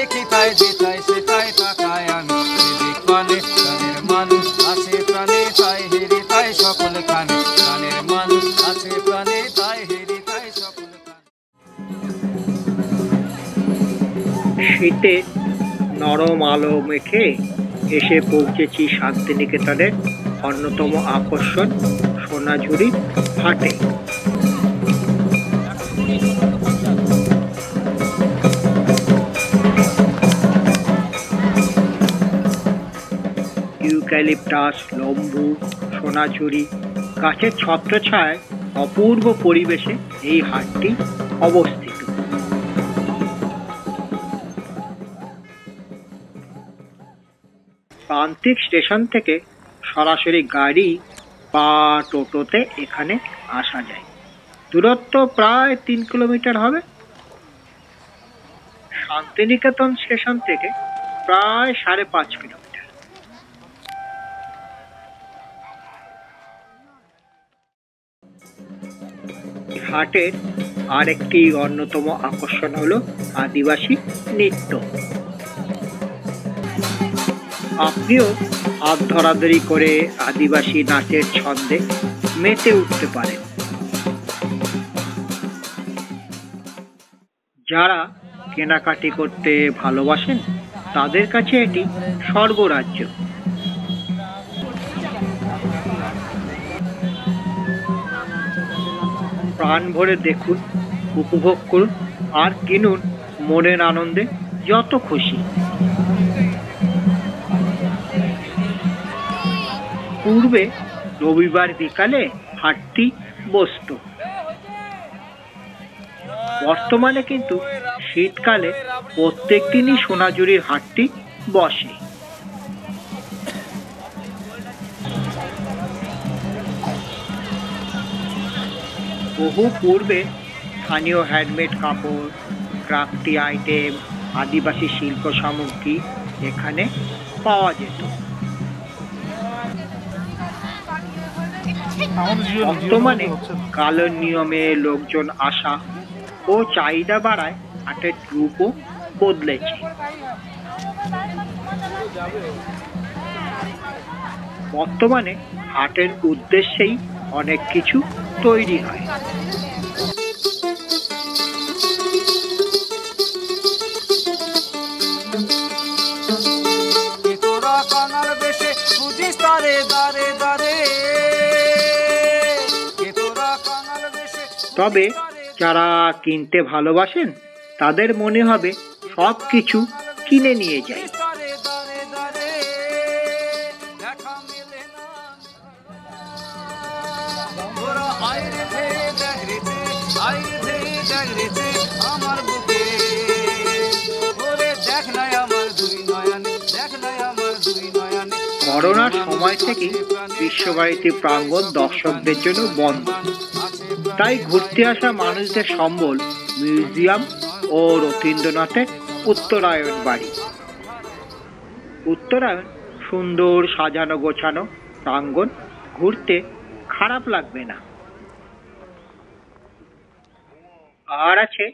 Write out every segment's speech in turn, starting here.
দেখি তাই যেটাই সেটাই তাকায় আমি এদিক মানে প্রাণের মানুষ আছে প্রাণে তাই হেরি তাই সকল খানে প্রাণের মানুষ আছে প্রাণে তাই হেরি তাই সকল খানে। শীতে নরম আলো মেখে এসে পৌঁছেছি শান্তিনিকেতনের অন্যতম আকর্ষণ সোনাঝুরি হাটে। ইউক্যালিপটাস, লম্বু, সোনাঝুরি গাছের ছত্রছায়ায় অপূর্ব পরিবেশে এই হাটটি অবস্থিত। প্রান্তিক স্টেশন থেকে সরাসরি গাড়ি বা টোটোতে এখানে আসা যায়। দূরত্ব প্রায় 3 কিলোমিটার হবে। শান্তিনিকেতন স্টেশন থেকে প্রায় 5.5 কিলোমিটার। হাটের আরেকটি অন্যতম আকর্ষণ হলো আদিবাসী নৃত্য। আপনিও হাত ধরাধরি করে আদিবাসী নাচের ছন্দে মেতে উঠতে পারেন। যারা কেনাকাটি করতে ভালোবাসেন তাদের কাছে এটি স্বর্গরাজ্য। প্রাণ ভরে দেখুন, উপভোগ করুন আর কিনুন মনের আনন্দে যত খুশি। পূর্বে রবিবার বিকালে হাটটি বসত। বর্তমানে কিন্তু শীতকালে প্রত্যেক দিনই সোনাঝুরির হাটটি বসে। বহু পূর্বে স্থানীয় হ্যান্ডমেড কাপড়, ক্রাফটি আইটেম, আদিবাসী শিল্প সামগ্রী এখানে পাওয়া যেত। বর্তমানে কালো নিয়মে লোকজন আসা ও চাহিদা বাড়ায় হাটের রূপও বদলেছে। বর্তমানে হাটের উদ্দেশ্যেই অনেক কিছু তৈরি হয়। তবে যারা কিনতে ভালোবাসেন তাদের মনে হবে সব কিছু কিনে নিয়ে যায়। করোনার সময় থেকে বিশ্বভারতী প্রাঙ্গণ দর্শকদের জন্য বন্ধ, তাই ঘুরতে আসা মানুষদের সম্বল মিউজিয়াম ও রথীন্দ্রনাথের উত্তরায়ণ বাড়ি। উত্তরায়ণ সুন্দর সাজানো গোছানো প্রাঙ্গণ, ঘুরতে খারাপ লাগবে না। আর আছে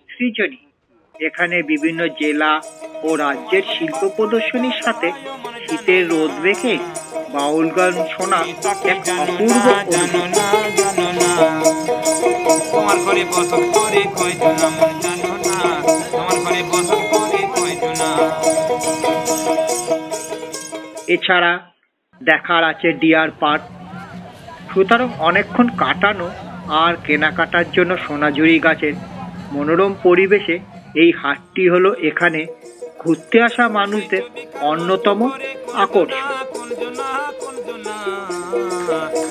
সৃজনী, এখানে বিভিন্ন জেলা ও রাজ্যের শিল্প প্রদর্শনীর সাথে শীতের রোদ রেখে বাউল গান শোনা এক অপূর্ব এছাড়া দেখার আছে ডিয়ার পার্ক। সুতরাং অনেকক্ষণ কাটানো আর কেনাকাটার জন্য সোনাঝুরি গাছের মনোরম পরিবেশে এই হাটটি হলো এখানে ঘুরতে আসা মানুষদের অন্যতম আকর্ষণ।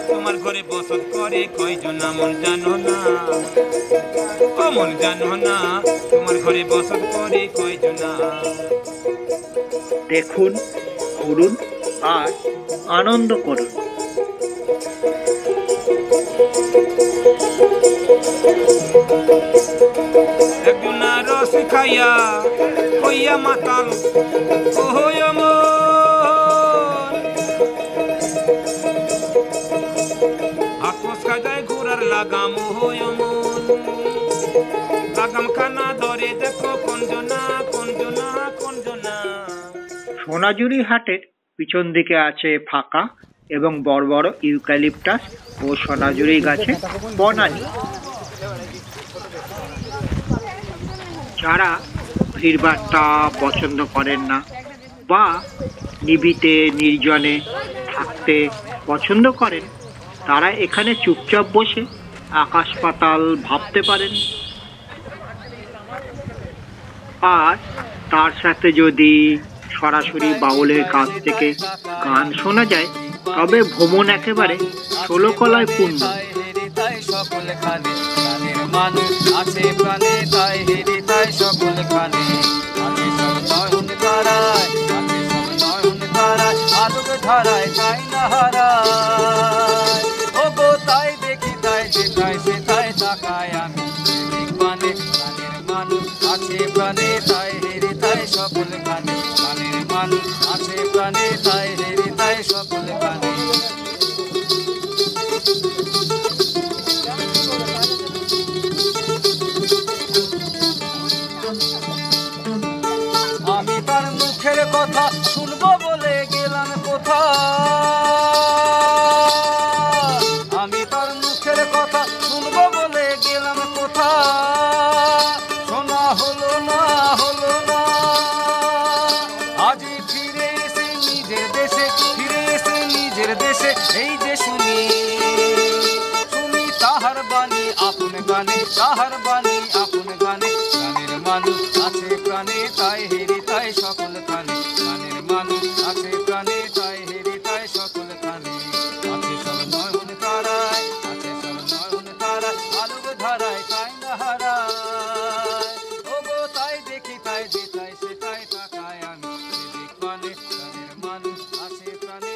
তোমার ঘরে বসত করে কয়জন মন জানো না, ও মন জানো না, তোমার ঘরে বসত করে কয়জন। দেখুন, ঘুরুন আর আনন্দ করুন। একজনা রস খাইয়া হইয়া মাতাল হইয়া আতস খাজায় ঘোরার লাগাম হইয়া লাগাম খানা ধরে দেখো কোন জনা সোনাঝুরি হাটের পিছন দিকে আছে ফাঁকা এবং বড় বড় ইউক্যালিপটাস ও সোনাঝুরি গাছের বনানী। যারা ভিড়ভাট্টা পছন্দ করেন না বা নিবিতে নির্জনে থাকতে পছন্দ করেন, তারা এখানে চুপচাপ বসে আকাশ পাতাল ভাবতে পারেন। আর তার সাথে যদি সরাসরি বাউলের কাছ থেকে গান শোনা যায়, তবে ভ্রমণ একেবারে ষোলকলায় পূর্ণ। সকলখানে গানের মানুষ আছে প্রাণে, তাই হেরি তাই সকলখানে আছে সব নয়ন তারায়, আছে সব নয়ন তারায়, আলোক ধারায় তাই না হারায়। ও গো তাই দেখি তাই যেতাই সেটাই তাকায় আমি, মানে গানের মানুষ আছে প্রাণে, তাই হেরি তাই সকলখানে গানের মানুষ আছে প্রাণে, তাই হেরি তাই সকলখানে। আমি তার মুখের কথা শুনবো বলে গেলাম কোথা, আমি তার মুখের কথা শুনবো বলে গেলাম কোথা, শোনা হলো না হলো না। আজই ফিরে এসে নিজের দেশে, ফিরে এসে নিজের দেশে, এই যে শুনি শুনি তাহার বাণী আপন গানে, তাহার বাণী আপন গানে। গানের মানুষ আছে প্রাণে, তাই হেরি তাই সকলখানে গানের মানুষ আছে প্রাণে, তাই হেরি তাই সকলখানে আছে সব নয়ন তারায়, আছে সব নয়ন তারায়, আলোক ধারায় তাই না হারায়। ও গো তাই দেখি তাই যেতাই সেটাই তাকায় আমি, মানে গানের মানুষ আছে প্রাণে।